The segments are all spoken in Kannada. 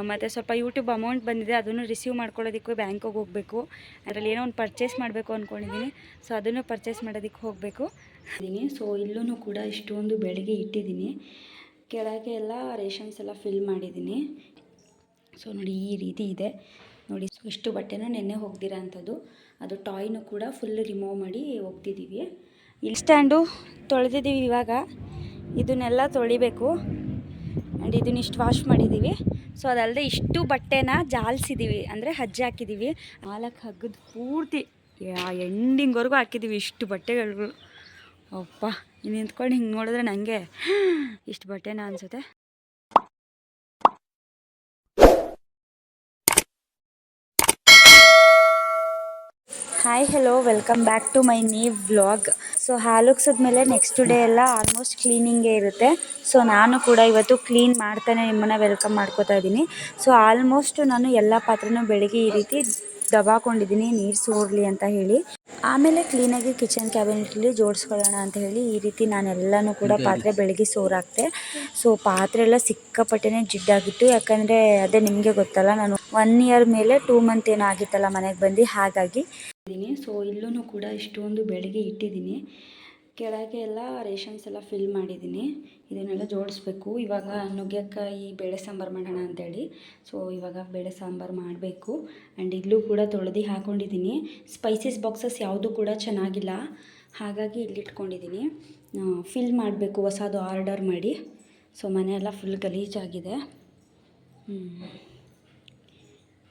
ಮತ್ತು ಸ್ವಲ್ಪ ಯೂಟ್ಯೂಬ್ ಅಮೌಂಟ್ ಬಂದಿದೆ, ಅದನ್ನು ರಿಸೀವ್ ಮಾಡ್ಕೊಳ್ಳೋದಕ್ಕೂ ಬ್ಯಾಂಕಿಗೆ ಹೋಗಬೇಕು. ಅದರಲ್ಲಿ ಏನೋ ಒಂದು ಪರ್ಚೇಸ್ ಮಾಡಬೇಕು ಅಂದ್ಕೊಂಡಿದ್ದೀನಿ. ಸೊ ಅದನ್ನು ಪರ್ಚೇಸ್ ಮಾಡೋದಕ್ಕೆ ಹೋಗಬೇಕು. ಸೊ ಇಲ್ಲೂ ಕೂಡ ಇಷ್ಟೊಂದು ಬೆಳಗ್ಗೆ ಇಟ್ಟಿದ್ದೀನಿ. ಕೆಳಗೆ ಎಲ್ಲ ರೇಷನ್ಸ್ ಎಲ್ಲ ಫಿಲ್ ಮಾಡಿದ್ದೀನಿ. ಸೊ ನೋಡಿ ಈ ರೀತಿ ಇದೆ ನೋಡಿ. ಸೊ ಇಷ್ಟು ಬಟ್ಟೆನೂ ನೆನ್ನೆ ಹೋಗ್ದಿರೋ ಅಂಥದ್ದು. ಅದು ಟಾಯ್ನು ಕೂಡ ಫುಲ್ ರಿಮೂವ್ ಮಾಡಿ ಹೋಗ್ತಿದ್ದೀವಿ. ಇಲ್ಲಿ ಸ್ಟ್ಯಾಂಡು ತೊಳೆದಿದ್ದೀವಿ. ಇವಾಗ ಇದನ್ನೆಲ್ಲ ತೊಳಿಬೇಕು. ಆ್ಯಂಡ್ ಇದನ್ನಿಷ್ಟು ವಾಶ್ ಮಾಡಿದ್ದೀವಿ. ಸೊ ಅದಲ್ಲದೆ ಇಷ್ಟು ಬಟ್ಟೆನ ಜಾಲಿಸಿದ್ದೀವಿ, ಅಂದರೆ ಹಜ್ಜೆ ಹಾಕಿದ್ದೀವಿ. 4 ಹಗ್ಗದ ಪೂರ್ತಿ ಎಂಡಿಂಗ್ವರೆಗೂ ಹಾಕಿದ್ದೀವಿ ಇಷ್ಟು ಬಟ್ಟೆಗಳು. ಅಪ್ಪ ಇನ್ನು ನಿಂತ್ಕೊಂಡು ಹಿಂಗೆ ನೋಡಿದ್ರೆ ನನಗೆ ಇಷ್ಟು ಬಟ್ಟೆನ ಅನಿಸುತ್ತೆ. Hi hello, welcome back to my new vlog. So ಹಾಲುಗ್ಸಿದ್ಮೇಲೆ ನೆಕ್ಸ್ಟ್ ಡೇ ಎಲ್ಲ ಆಲ್ಮೋಸ್ಟ್ ಕ್ಲೀನಿಂಗೇ ಇರುತ್ತೆ. ಸೊ ನಾನು ಕೂಡ ಇವತ್ತು ಕ್ಲೀನ್ ಮಾಡ್ತಾನೆ ನಿಮ್ಮನ್ನು ವೆಲ್ಕಮ್ ಮಾಡ್ಕೋತಾ ಇದ್ದೀನಿ. ಸೊ ಆಲ್ಮೋಸ್ಟ್ ನಾನು ಎಲ್ಲ ಪಾತ್ರೆನೂ ಬೆಳಗ್ಗೆ ಈ ರೀತಿ ದಬಾಕೊಂಡಿದ್ದೀನಿ, ನೀರು ಸೋರಲಿ ಅಂತ ಹೇಳಿ. ಆಮೇಲೆ ಕ್ಲೀನಾಗಿ ಕಿಚನ್ ಕ್ಯಾಬಿನೆಟಲ್ಲಿ ಜೋಡಿಸ್ಕೊಳ್ಳೋಣ ಅಂತ ಹೇಳಿ ಈ ರೀತಿ ನಾನೆಲ್ಲನೂ ಕೂಡ ಪಾತ್ರೆ ಬೆಳಗ್ಗೆ ಸೋರಾಕ್ತೆ. ಸೊ ಪಾತ್ರೆ ಎಲ್ಲ ಸಿಕ್ಕಾಪಟ್ಟೆನೇ ಜಿಡ್ಡಾಗಿತ್ತು. ಯಾಕಂದರೆ ಅದೇ ನಿಮಗೆ ಗೊತ್ತಲ್ಲ, ನಾನು 1 ಇಯರ್ ಮೇಲೆ 2 ಮಂತ್ ಏನೋ ಆಗಿತ್ತಲ್ಲ ಮನೆಗೆ ಬಂದು, ಹಾಗಾಗಿ ಇದ್ದೀನಿ. ಸೊ ಇಲ್ಲೂ ಕೂಡ ಇಷ್ಟೊಂದು ಬೆಳಗ್ಗೆ ಇಟ್ಟಿದ್ದೀನಿ. ಕೆಳಗೆ ಎಲ್ಲ ರೇಷನ್ಸ್ ಎಲ್ಲ ಫಿಲ್ ಮಾಡಿದ್ದೀನಿ. ಇದನ್ನೆಲ್ಲ ಜೋಡಿಸ್ಬೇಕು. ಇವಾಗ ನುಗ್ಗೆಕಾಯಿ ಬೇಳೆ ಸಾಂಬಾರು ಮಾಡೋಣ ಅಂತೇಳಿ. ಸೊ ಇವಾಗ ಬೇಳೆ ಸಾಂಬಾರು ಮಾಡಬೇಕು. ಆ್ಯಂಡ್ ಇಲ್ಲೂ ಕೂಡ ತೊಳೆದು ಹಾಕ್ಕೊಂಡಿದ್ದೀನಿ. ಸ್ಪೈಸಸ್ ಬಾಕ್ಸಸ್ ಯಾವುದೂ ಕೂಡ ಚೆನ್ನಾಗಿಲ್ಲ, ಹಾಗಾಗಿ ಇಲ್ಲಿಟ್ಕೊಂಡಿದ್ದೀನಿ. ಫಿಲ್ ಮಾಡಬೇಕು, ಹೊಸದು ಆರ್ಡರ್ ಮಾಡಿ. ಸೊ ಮನೆಯೆಲ್ಲ ಫುಲ್ ಗಲೀಜಾಗಿದೆ.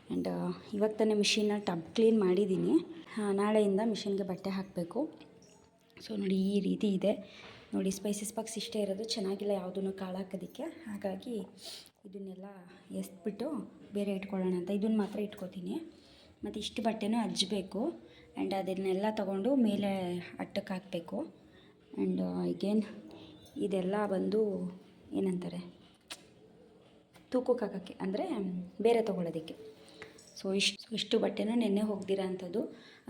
ಆ್ಯಂಡ್ ಇವಾಗ ತಾನೇ ಮಿಷಿನ್ನ ಟಬ್ ಕ್ಲೀನ್ ಮಾಡಿದ್ದೀನಿ. ನಾಳೆಯಿಂದ ಮಿಷಿನ್ಗೆ ಬಟ್ಟೆ ಹಾಕಬೇಕು. ಸೊ ನೋಡಿ ಈ ರೀತಿ ಇದೆ ನೋಡಿ. ಸ್ಪೈಸಸ್ ಬಾಕ್ಸ್ ಇಷ್ಟೇ ಇರೋದು, ಚೆನ್ನಾಗಿಲ್ಲ ಯಾವುದನ್ನು ಕಾಳಾಕೋದಕ್ಕೆ. ಹಾಗಾಗಿ ಇದನ್ನೆಲ್ಲ ಎಸ್ಬಿಟ್ಟು ಬೇರೆ ಇಟ್ಕೊಳ್ಳೋಣ ಅಂತ ಇದನ್ನು ಮಾತ್ರ ಇಟ್ಕೋತೀನಿ. ಮತ್ತು ಇಷ್ಟು ಬಟ್ಟೆನೂ ಹಜ್ಜಬೇಕು. ಆ್ಯಂಡ್ ಅದನ್ನೆಲ್ಲ ತೊಗೊಂಡು ಮೇಲೆ ಅಟ್ಟಕ್ಕೆ ಹಾಕಬೇಕು. ಆ್ಯಂಡ್ ಈಗೇನು ಇದೆಲ್ಲ ಬಂದು ಏನಂತಾರೆ, ತೂಕಕ್ಕೆ ಹಾಕೋಕ್ಕೆ, ಅಂದರೆ ಬೇರೆ ತೊಗೊಳೋದಕ್ಕೆ. ಸೊ ಇಷ್ಟು ಬಟ್ಟೆನೂ ನೆನ್ನೆ ಹೋಗ್ದಿರೋ ಅಂಥದ್ದು.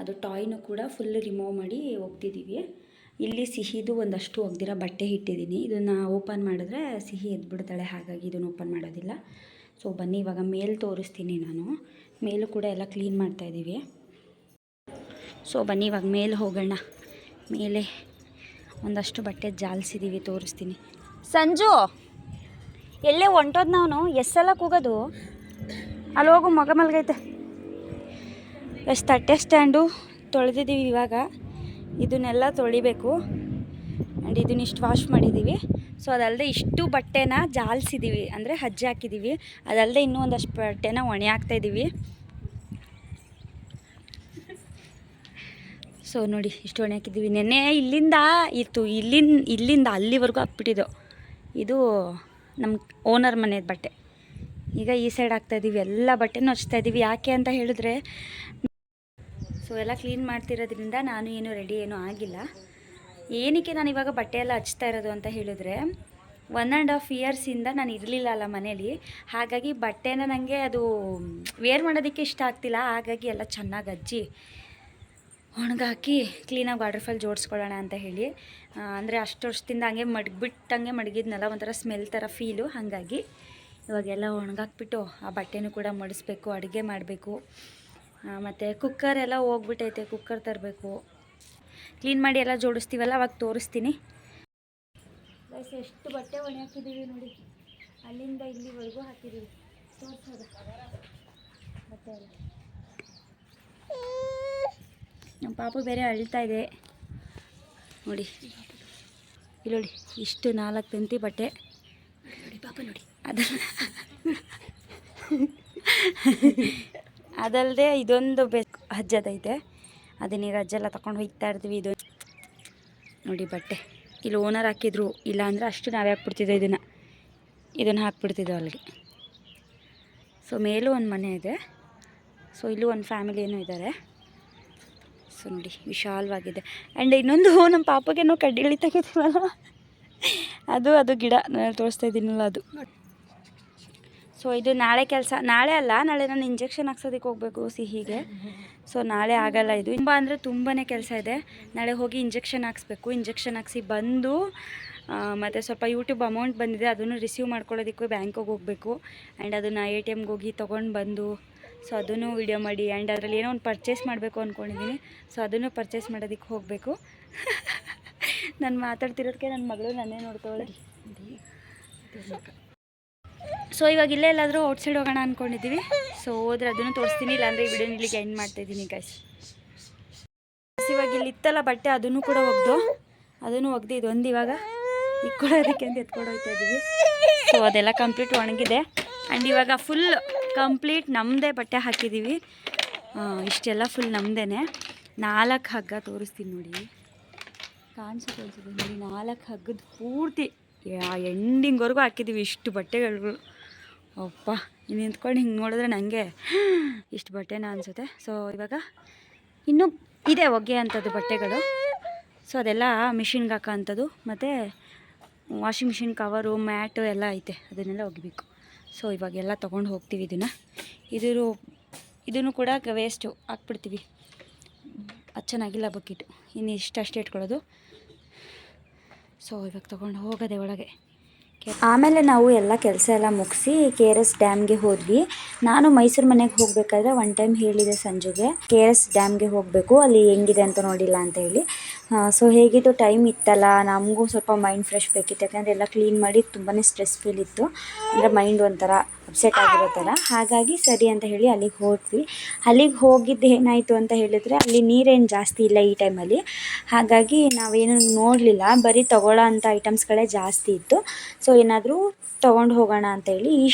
ಅದು ಟಾಯ್ನು ಕೂಡ ಫುಲ್ ರಿಮೂವ್ ಮಾಡಿ ಹೋಗ್ತಿದ್ದೀವಿ. ಇಲ್ಲಿ ಸಿಹಿದು ಒಂದಷ್ಟು ಹೋಗ್ದಿರೋ ಬಟ್ಟೆ ಇಟ್ಟಿದ್ದೀನಿ. ಇದನ್ನು ಓಪನ್ ಮಾಡಿದ್ರೆ ಸಿಹಿ ಎದ್ಬಿಡ್ತಾಳೆ, ಹಾಗಾಗಿ ಇದನ್ನು ಓಪನ್ ಮಾಡೋದಿಲ್ಲ. ಸೊ ಬನ್ನಿ ಇವಾಗ ಮೇಲೆ ತೋರಿಸ್ತೀನಿ ನಾನು. ಮೇಲೂ ಕೂಡ ಎಲ್ಲ ಕ್ಲೀನ್ ಮಾಡ್ತಾಯಿದ್ದೀವಿ. ಸೊ ಬನ್ನಿ ಇವಾಗ ಮೇಲೆ ಹೋಗೋಣ. ಮೇಲೆ ಒಂದಷ್ಟು ಬಟ್ಟೆ ಜಾಲಿಸಿದ್ದೀವಿ, ತೋರಿಸ್ತೀನಿ. ಸಂಜು ಎಲ್ಲೇ ಹೊಂಟೋದು ನಾವು ಎಸ್ಸೆಲ್ಲ ಕೂಗೋದು, ಅಲ್ಲಿ ಹೋಗು, ಮಗ ಮಲ್ಗೈತೆ. ಎಷ್ಟು ತಟ್ಟೆ ಸ್ಟ್ಯಾಂಡು ತೊಳೆದಿದ್ದೀವಿ. ಇವಾಗ ಇದನ್ನೆಲ್ಲ ತೊಳಿಬೇಕು. ಆ್ಯಂಡ್ ಇದನ್ನಿಷ್ಟು ವಾಶ್ ಮಾಡಿದ್ದೀವಿ. ಸೊ ಅದಲ್ಲದೆ ಇಷ್ಟು ಬಟ್ಟೆನ ಜಾಲಿಸಿದ್ದೀವಿ, ಅಂದರೆ ಹಜ್ಜೆ ಹಾಕಿದ್ದೀವಿ. ಅದಲ್ಲದೆ ಇನ್ನೂ ಒಂದಷ್ಟು ಬಟ್ಟೆನ ಒಣೆ ಹಾಕ್ತಾಯಿದ್ದೀವಿ. ಸೊ ನೋಡಿ ಇಷ್ಟು ಒಣೆ ಹಾಕಿದ್ದೀವಿ. ನೆನ್ನೆ ಇಲ್ಲಿಂದ ಇತ್ತು, ಇಲ್ಲಿಂದ ಅಲ್ಲಿವರೆಗೂ ಹಾಕ್ಬಿಟ್ಟಿದ್ದೆವು. ಇದು ನಮ್ಮ ಓನರ್ ಮನೆಯದು ಬಟ್ಟೆ. ಈಗ ಈ ಸೈಡ್ ಹಾಕ್ತಾಯಿದ್ದೀವಿ. ಎಲ್ಲ ಬಟ್ಟೆನೂ ಹಚ್ತಾಯಿದ್ದೀವಿ. ಯಾಕೆ ಅಂತ ಹೇಳಿದ್ರೆ, ಸೊ ಎಲ್ಲ ಕ್ಲೀನ್ ಮಾಡ್ತಿರೋದ್ರಿಂದ ನಾನು ಏನೂ ಆಗಿಲ್ಲ. ಏನಕ್ಕೆ ನಾನು ಇವಾಗ ಬಟ್ಟೆ ಎಲ್ಲ ಹಚ್ತಾ ಇರೋದು ಅಂತ ಹೇಳಿದ್ರೆ, 1.5 ಇಯರ್ಸಿಂದ ನಾನು ಇರಲಿಲ್ಲ ಅಲ್ಲ ಮನೇಲಿ. ಹಾಗಾಗಿ ಬಟ್ಟೆನ ನನಗೆ ಅದು ವೇರ್ ಮಾಡೋದಕ್ಕೆ ಇಷ್ಟ ಆಗ್ತಿಲ್ಲ. ಹಾಗಾಗಿ ಎಲ್ಲ ಚೆನ್ನಾಗಿ ಹಚ್ಚಿ ಒಣಗಾಕಿ ಕ್ಲೀನಾಗಿ ವಾಟರ್ಫಾಲ್ ಜೋಡಿಸ್ಕೊಳ್ಳೋಣ ಅಂತ ಹೇಳಿ. ಅಂದರೆ ಅಷ್ಟು ವರ್ಷದಿಂದ ಹಂಗೆ ಮಡಗಿಬಿಟ್ಟಂಗೆ ಮಡಗಿದ್ನಲ್ಲ, ಒಂಥರ ಸ್ಮೆಲ್ ಥರ ಫೀಲು. ಹಾಗಾಗಿ ಇವಾಗೆಲ್ಲ ಒಣಗಾಕ್ಬಿಟ್ಟು ಆ ಬಟ್ಟೆನೂ ಕೂಡ ಮಡಿಸ್ಬೇಕು, ಅಡುಗೆ ಮಾಡಬೇಕು. ಮತ್ತು ಕುಕ್ಕರ್ ಎಲ್ಲ ಹೋಗ್ಬಿಟ್ಟೈತೆ, ಕುಕ್ಕರ್ ತರಬೇಕು. ಕ್ಲೀನ್ ಮಾಡಿ ಎಲ್ಲ ಜೋಡಿಸ್ತೀವಲ್ಲ, ಅವಾಗ ತೋರಿಸ್ತೀನಿ. ಎಷ್ಟು ಬಟ್ಟೆ ಒಣೆ ಹಾಕಿದ್ದೀವಿ ನೋಡಿ, ಅಲ್ಲಿಂದ ಇಲ್ಲಿವರೆಗೂ ಹಾಕಿದ್ದೀವಿ. ತೋರಿಸೋದು ಬಟ್ಟೆ ಎಲ್ಲ. ನಮ್ಮ ಪಾಪು ಬೇರೆ ಅಳ್ತಾ ಇದೆ ನೋಡಿ. ಇಲ್ಲಿ ನೋಡಿ, ಇಷ್ಟು 4 ತಂತಿ ಬಟ್ಟೆ ನೋಡಿ ಪಾಪ ನೋಡಿ. ಅದಲ್ಲದೆ ಇದೊಂದು ಹಜ್ಜದೈತೆ, ಅದನ್ನೀಗ ಹಜ್ಜೆಲ್ಲ ತಗೊಂಡು ಹೋಗ್ತಾ ಇರ್ತೀವಿ. ಇದು ನೋಡಿ ಬಟ್ಟೆ ಇಲ್ಲಿ ಓನರ್ ಹಾಕಿದ್ರು, ಇಲ್ಲ ಅಂದರೆ ಅಷ್ಟು ನಾವೇ ಹಾಕ್ಬಿಡ್ತಿದ್ದೋ. ಇದನ್ನು ಹಾಕ್ಬಿಡ್ತಿದ್ದೋ ಅಲ್ಲಿಗೆ. ಸೊ ಮೇಲೂ ಒಂದು ಮನೆ ಇದೆ. ಸೊ ಇಲ್ಲೂ ಒಂದು ಫ್ಯಾಮಿಲಿಯೂ ಇದ್ದಾರೆ. ಸೊ ನೋಡಿ ವಿಶಾಲವಾಗಿದೆ. ಆ್ಯಂಡ್ ಇನ್ನೊಂದು ನಮ್ಮ ಪಾಪಗೇನೋ ಕಡ್ಡಿಳಿ ತೆಗಿತೀವಲ್ಲ, ಅದು ಗಿಡ ನಾನು ತೋರಿಸ್ತಾ ಇದ್ದೀನಲ್ಲ ಅದು. ಸೊ ಇದು ನಾಳೆ ಕೆಲಸ. ನಾಳೆ ಅಲ್ಲ, ನಾಳೆ ನಾನು ಇಂಜೆಕ್ಷನ್ ಹಾಕ್ಸೋದಕ್ಕೆ ಹೋಗಬೇಕು ಸಿಹಿಗೆ. ಸೊ ನಾಳೆ ಆಗಲ್ಲ. ಇದು ತುಂಬ ಅಂದರೆ ತುಂಬಾ ಕೆಲಸ ಇದೆ. ನಾಳೆ ಹೋಗಿ ಇಂಜೆಕ್ಷನ್ ಹಾಕ್ಸ್ಬೇಕು. ಇಂಜೆಕ್ಷನ್ ಹಾಕ್ಸಿ ಬಂದು ಮತ್ತು ಸ್ವಲ್ಪ ಯೂಟ್ಯೂಬ್ ಅಮೌಂಟ್ ಬಂದಿದೆ, ಅದನ್ನು ರಿಸೀವ್ ಮಾಡ್ಕೊಳ್ಳೋದಕ್ಕೂ ಬ್ಯಾಂಕಿಗೆ ಹೋಗಬೇಕು. ಆ್ಯಂಡ್ ಅದನ್ನು ATMಗೆ ಹೋಗಿ ತೊಗೊಂಡು ಬಂದು ಸೊ ಅದನ್ನು ವೀಡಿಯೋ ಮಾಡಿ. ಆ್ಯಂಡ್ ಅದರಲ್ಲಿ ಏನೋ ಒಂದು ಪರ್ಚೇಸ್ ಮಾಡಬೇಕು ಅಂದ್ಕೊಂಡಿದ್ದೀನಿ. ಸೊ ಅದನ್ನು ಪರ್ಚೇಸ್ ಮಾಡೋದಕ್ಕೆ ಹೋಗಬೇಕು. ನಾನು ಮಾತಾಡ್ತಿರೋದಕ್ಕೆ ನನ್ನ ಮಗಳು ನನ್ನೇ ನೋಡ್ತಾಳೆ. ಸೊ ಇವಾಗ ಇಲ್ಲೇ ಎಲ್ಲಾದರೂ ಔಟ್ಸೈಡ್ ಹೋಗೋಣ ಅಂದ್ಕೊಂಡಿದ್ದೀವಿ. ಸೊ ಹೋದ್ರೆ ಅದನ್ನು ತೋರಿಸ್ತೀನಿ, ಇಲ್ಲಾಂದರೆ ಈ ವಿಡಿಯೋನ ಇಲ್ಲಿಗೆ ಎಂಡ್ ಮಾಡ್ತಾಯಿದ್ದೀನಿ ಗೈಸ್. ಇವಾಗ ಇಲ್ಲಿ ಇತ್ತಲ್ಲ ಬಟ್ಟೆ, ಅದನ್ನು ಕೂಡ ಅದನ್ನು ಒಗ್ದು ಇದೊಂದು ಇವಾಗ ಇಕ್ಕೊಳ್ಳೋದಕ್ಕೆ ಅಂತ ಎತ್ಕೊಡೋಗ್ತಾ ಇದ್ದೀವಿ. ಸೊ ಅದೆಲ್ಲ ಕಂಪ್ಲೀಟ್ ಒಣಗಿದೆ. ಆ್ಯಂಡ್ ಇವಾಗ ಫುಲ್ ಕಂಪ್ಲೀಟ್ ನಮ್ಮದೇ ಬಟ್ಟೆ ಹಾಕಿದ್ದೀವಿ. ಇಷ್ಟೆಲ್ಲ ಫುಲ್ ನಮ್ಮದೇ. 4 ಹಗ್ಗ ತೋರಿಸ್ತೀನಿ ನೋಡಿ, ಕಾಣಿಸುತ್ತೆ ನೋಡಿ. 4 ಹಗ್ಗದ ಪೂರ್ತಿ ಎಂಡಿಂಗ್ವರೆಗೂ ಹಾಕಿದ್ದೀವಿ ಇಷ್ಟು ಬಟ್ಟೆಗಳು. ಅಪ್ಪ ಇನ್ನು ನಿಂತ್ಕೊಂಡು ಹಿಂಗೆ ನೋಡಿದ್ರೆ ನನಗೆ ಇಷ್ಟು ಬಟ್ಟೆನ ಅನಿಸುತ್ತೆ. ಸೊ ಇವಾಗ ಇನ್ನೂ ಇದೆ ಒಗೆ ಅಂಥದ್ದು ಬಟ್ಟೆಗಳು. ಸೊ ಅದೆಲ್ಲ ಮಿಷಿನ್ಗೆ ಹಾಕೋ ಅಂಥದ್ದು, ಮತ್ತು ವಾಷಿಂಗ್ ಮಿಷಿನ್ ಕವರು, ಮ್ಯಾಟು ಎಲ್ಲ ಐತೆ, ಅದನ್ನೆಲ್ಲ ಒಗಿಬೇಕು. ಸೊ ಇವಾಗೆಲ್ಲ ತೊಗೊಂಡು ಹೋಗ್ತೀವಿ. ಇದನ್ನು ಕೂಡ ವೇಸ್ಟು ಹಾಕ್ಬಿಡ್ತೀವಿ. ಅದು ಚೆನ್ನಾಗಿಲ್ಲ ಬಕೆಟು, ಇನ್ನು ಅಷ್ಟೇ ಇಟ್ಕೊಳ್ಳೋದು. ಸೊ ಇವಾಗ ತೊಗೊಂಡು ಹೋಗೋದೆ ಒಳಗೆ. ಆಮೇಲೆ ನಾವು ಎಲ್ಲ ಕೆಲಸ ಎಲ್ಲ ಮುಗಿಸಿ KRS ಡ್ಯಾಮ್ಗೆ ಹೋದ್ವಿ. ನಾನು ಮೈಸೂರು ಮನೆಗೆ ಹೋಗಬೇಕಾದ್ರೆ ಒನ್ ಟೈಮ್ ಹೇಳಿದೆ ಸಂಜೆಗೆ KRS ಡ್ಯಾಮ್ಗೆ ಹೋಗಬೇಕು, ಅಲ್ಲಿ ಹೆಂಗಿದೆ ಅಂತ ನೋಡಿಲ್ಲ ಅಂತ ಹೇಳಿ. ಸೊ ಹೇಗಿದ್ದು ಟೈಮ್ ಇತ್ತಲ್ಲ, ನಮಗೂ ಸ್ವಲ್ಪ ಮೈಂಡ್ ಫ್ರೆಶ್ ಬೇಕಿತ್ತು. ಯಾಕಂದರೆ ಎಲ್ಲ ಕ್ಲೀನ್ ಮಾಡಿ ತುಂಬಾ ಸ್ಟ್ರೆಸ್ ಫೀಲ್ ಇತ್ತು, ಅಂದರೆ ಮೈಂಡ್ ಒಂಥರ ಅಪ್ಸೆಟ್ ಆಗಿರೋ ಥರ. ಹಾಗಾಗಿ ಸರಿ ಅಂತ ಹೇಳಿ ಅಲ್ಲಿಗೆ ಹೋದ್ವಿ. ಅಲ್ಲಿಗೆ ಹೋಗಿದ್ದು ಏನಾಯಿತು ಅಂತ ಹೇಳಿದರೆ, ಅಲ್ಲಿ ನೀರೇನು ಜಾಸ್ತಿ ಇಲ್ಲ ಈ ಟೈಮಲ್ಲಿ. ಹಾಗಾಗಿ ನಾವೇನು ನೋಡಲಿಲ್ಲ, ಬರೀ ತೊಗೊಳ್ಳೋ ಅಂಥ ಐಟಮ್ಸ್ಗಳೇ ಜಾಸ್ತಿ ಇತ್ತು. ಸೊ ಏನಾದರೂ ತೊಗೊಂಡು ಹೋಗೋಣ ಅಂತ ಹೇಳಿ ಈ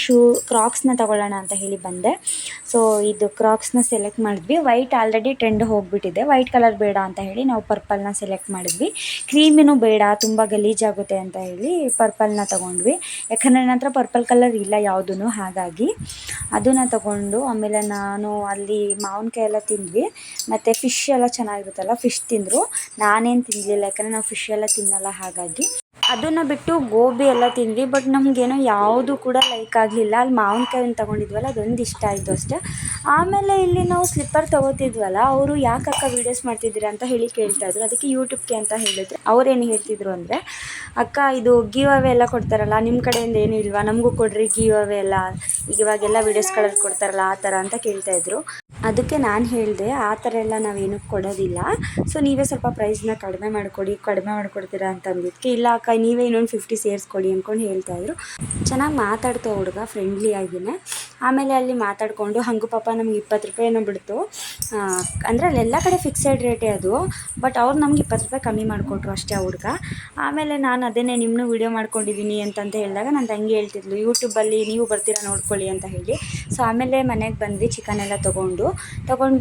ಕ್ರಾಕ್ಸ್ನ ತೊಗೊಳ್ಳೋಣ ಅಂತ ಹೇಳಿ ಬಂದೆ. ಸೊ ಇದು ಕ್ರಾಕ್ಸ್ನ ಸೆಲೆಕ್ಟ್ ಮಾಡಿದ್ವಿ. ವೈಟ್ ಆಲ್ರೆಡಿ ಟ್ರೆಂಡ್ ಹೋಗಿಬಿಟ್ಟಿದೆ, ವೈಟ್ ಕಲರ್ ಬೇಡ ಅಂತ ಹೇಳಿ ನಾವು ಪರ್ಪಲ್ನ ಸೆಲೆಕ್ಟ್ ಮಾಡಿದ್ವಿ. ಕ್ರೀಮಿನೂ ಬೇಡ, ತುಂಬ ಗಲೀಜಾಗುತ್ತೆ ಅಂತ ಹೇಳಿ ಪರ್ಪಲ್ನ ತೊಗೊಂಡ್ವಿ. ಯಾಕಂದರೆ ನನ್ನ ಹತ್ರ ಪರ್ಪಲ್ ಕಲರ್ ಇಲ್ಲ ಯಾವುದೂ, ಹಾಗಾಗಿ ಅದನ್ನು ತೊಗೊಂಡು ಆಮೇಲೆ ನಾನು ಅಲ್ಲಿ ಮಾವಿನಕಾಯಿ ಎಲ್ಲ ತಿಂದ್ವಿ. ಮತ್ತು ಫಿಶ್ ಎಲ್ಲ ಚೆನ್ನಾಗಿರುತ್ತಲ್ಲ, ಫಿಶ್ ತಿಂದರು. ನಾನೇನು ತಿನ್ನಲಿಲ್ಲ, ಯಾಕಂದರೆ ನಾವು ಫಿಶ್ ಎಲ್ಲ ತಿನ್ನಲ್ಲ. ಹಾಗಾಗಿ ಅದನ್ನು ಬಿಟ್ಟು ಗೋಬಿ ಎಲ್ಲ ತಿಂದ್ವಿ. ಬಟ್ ನಮಗೇನೋ ಯಾವುದು ಕೂಡ ಲೈಕ್ ಆಗಲಿಲ್ಲ. ಅಲ್ಲಿ ಮಾವಿನಕಾಯಿ ತೊಗೊಂಡಿದ್ವಲ್ಲ, ಅದೊಂದು ಇಷ್ಟ ಆಯಿತು ಅಷ್ಟೇ. ಆಮೇಲೆ ಇಲ್ಲಿ ನಾವು ಸ್ಲಿಪ್ಪರ್ ತೊಗೋತಿದ್ವಲ್ಲ, ಅವರು ಯಾಕಕ್ಕ ವೀಡಿಯೋಸ್ ಮಾಡ್ತಿದ್ದೀರಾ ಅಂತ ಹೇಳಿ ಕೇಳ್ತಾಯಿದ್ರು. ಅದಕ್ಕೆ ಯೂಟ್ಯೂಬ್ಗೆ ಅಂತ ಹೇಳಿದ್ರು. ಅವ್ರೇನು ಹೇಳ್ತಿದ್ರು ಅಂದರೆ, ಅಕ್ಕ ಇದು ಗಿವ್ ಅವೇ ಎಲ್ಲ ಕೊಡ್ತಾರಲ್ಲ, ನಿಮ್ಮ ಕಡೆಯಿಂದ ಏನೂ ಇಲ್ವಾ, ನಮಗೂ ಕೊಡ್ರಿ ಗಿವ್ ಅವೇ ಎಲ್ಲ, ಇವಾಗೆಲ್ಲ ವೀಡಿಯೋಸ್ಗಳಲ್ಲಿ ಕೊಡ್ತಾರಲ್ಲ ಆ ಥರ ಅಂತ ಕೇಳ್ತಾಯಿದ್ರು. ಅದಕ್ಕೆ ನಾನು ಹೇಳಿದೆ, ಆ ಥರ ಎಲ್ಲ ನಾವೇನು ಕೊಡೋದಿಲ್ಲ, ಸೊ ನೀವೇ ಸ್ವಲ್ಪ ಪ್ರೈಸ್ನ ಕಡಿಮೆ ಮಾಡಿಕೊಡ್ತೀರಾ ಅಂತ ಅಂದಿದ್ದಕ್ಕೆ, ಇಲ್ಲ ಅಕ್ಕ ನೀವೇ ಇನ್ನೊಂದು 50 ಸೇರಿಸ್ಕೊಡಿ ಅಂದ್ಕೊಂಡು ಹೇಳ್ತಾಯಿದ್ರು. ಚೆನ್ನಾಗಿ ಮಾತಾಡ್ತಾ ಹುಡುಗ, ಫ್ರೆಂಡ್ಲಿ ಆಗಿನೇ. ಆಮೇಲೆ ಅಲ್ಲಿ ಮಾತಾಡಿಕೊಂಡು ಹಂಗು ಪಾಪ ನಮ್ಗೆ 20 ರೂಪಾಯಿನೋ ಬಿಡ್ತು. ಅಂದರೆ ಅಲ್ಲೆಲ್ಲ ಕಡೆ ಫಿಕ್ಸೆಡ್ ರೇಟೇ ಅದು, ಬಟ್ ಅವ್ರು ನಮ್ಗೆ 20 ರೂಪಾಯಿ ಕಮ್ಮಿ ಮಾಡಿಕೊಟ್ರು ಅಷ್ಟೇ ಆ ಹುಡುಗ. ಆಮೇಲೆ ನಾನು ಅದನ್ನೇ ನಿಮ್ಮನ್ನು ವೀಡಿಯೋ ಮಾಡ್ಕೊಂಡಿದ್ದೀನಿ ಅಂತಂತ ಹೇಳಿದಾಗ ನನ್ನ ತಂಗಿ ಹೇಳ್ತಿದ್ಲು, ಯೂಟ್ಯೂಬಲ್ಲಿ ನೀವು ಬರ್ತೀರಾ ನೋಡ್ಕೊಳ್ಳಿ ಅಂತ ಹೇಳಿ. ಸೊ ಆಮೇಲೆ ಮನೆಗೆ ಬಂದ್ವಿ, ಚಿಕನ್ ಎಲ್ಲ ತೊಗೊಂಡು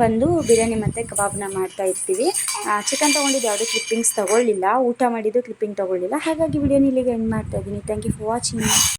ಬಂದು ಬಿರಿಯಾನಿ ಮತ್ತು ಕಬಾಬ್ನ ಮಾಡ್ತಾ ಇರ್ತೀವಿ. ಚಿಕನ್ ತೊಗೊಂಡಿದ್ದು ಯಾವುದೇ ಕ್ಲಿಪ್ಪಿಂಗ್ಸ್ ತೊಗೊಳ್ಳಿಲ್ಲ, ಊಟ ಮಾಡಿದ್ದು ಕ್ಲಿಪ್ಪಿಂಗ್ ತೊಗೊಳ್ಳಿಲ್ಲ. ಹಾಗಾಗಿ ವಿಡಿಯೋನ ಇಲ್ಲಿಗೆ ಎಂಡ್ ಮಾಡ್ತಾಯಿದ್ದೀನಿ. Thank you for watching.